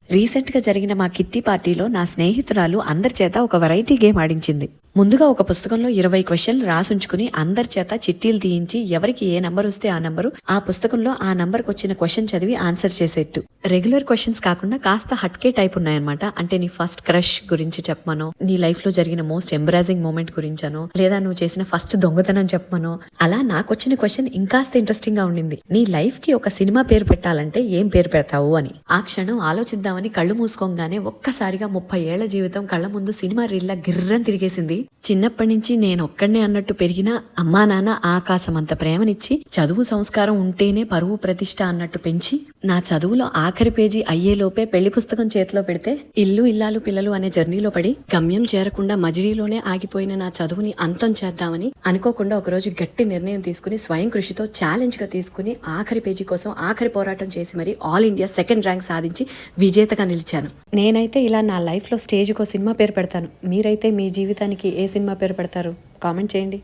రీసెంట్గా జరిగిన మా కిట్టి పార్టీలో నా స్నేహితురాలు అందరి చేత ఒక వెరైటీ గేమ్ ఆడించింది. ముందుగా ఒక పుస్తకంలో 20 క్వశ్చన్లు రాసుంచుకుని అందరి చేత చిట్టీలు తీయించి ఎవరికి ఏ నంబర్ వస్తే ఆ నంబరు ఆ పుస్తకంలో ఆ నంబర్కి వచ్చిన క్వశ్చన్ చదివి ఆన్సర్ చేసేట్టు. రెగ్యులర్ క్వశ్చన్స్ కాకుండా కాస్త హట్కే టైప్ ఉన్నాయన్నమాట. అంటే నీ ఫస్ట్ క్రష్ గురించి చెప్పమనో, నీ లైఫ్ లో జరిగిన మోస్ట్ ఎంబరాజింగ్ మూమెంట్ గురించనో, లేదా నువ్వు చేసిన ఫస్ట్ దొంగతనం చెప్పమనో. అలా నాకు వచ్చిన క్వశ్చన్ ఇంకాస్త ఇంట్రెస్టింగ్ గా ఉండింది. నీ లైఫ్ కి ఒక సినిమా పేరు పెట్టాలంటే ఏం పేరు పెడతావు అని. ఆ క్షణం ఆలోచిద్దామని కళ్ళు మూసుకోగానే ఒక్కసారిగా 30 ఏళ్ల జీవితం కళ్ళ ముందు సినిమా రీల్లా గిర్రం తిరిగేసింది. చిన్నప్పటి నుంచి నేను ఒక్కడనే అన్నట్టు పెరిగిన అమ్మా నాన్న ఆకాశం అంత ప్రేమనిచ్చి, చదువు సంస్కారం ఉంటేనే పరువు ప్రతిష్ట అన్నట్టు పెంచి, నా చదువులో ఆఖరి పేజీ అయ్యేలోపే పెళ్లి పుస్తకం చేతిలో పెడితే ఇల్లు ఇల్లాలు పిల్లలు అనే జర్నీలో పడి గమ్యం చేరకుండా మజిలీలోనే ఆగిపోయిన నా చదువుని అంతం చేద్దామని అనుకోకుండా ఒకరోజు గట్టి నిర్ణయం తీసుకుని స్వయం కృషితో ఛాలెంజ్ గా తీసుకుని ఆఖరి పేజీ కోసం ఆఖరి పోరాటం చేసి మరి ఆల్ ఇండియా సెకండ్ ర్యాంక్ సాధించి విజేతగా నిలిచాను. నేనైతే ఇలా నా లైఫ్ లో స్టేజ్కో సినిమా పేరు పెడతాను. మీరైతే మీ జీవితానికి ఏ సినిమా పేరు పెడతారు? కామెంట్ చేయండి.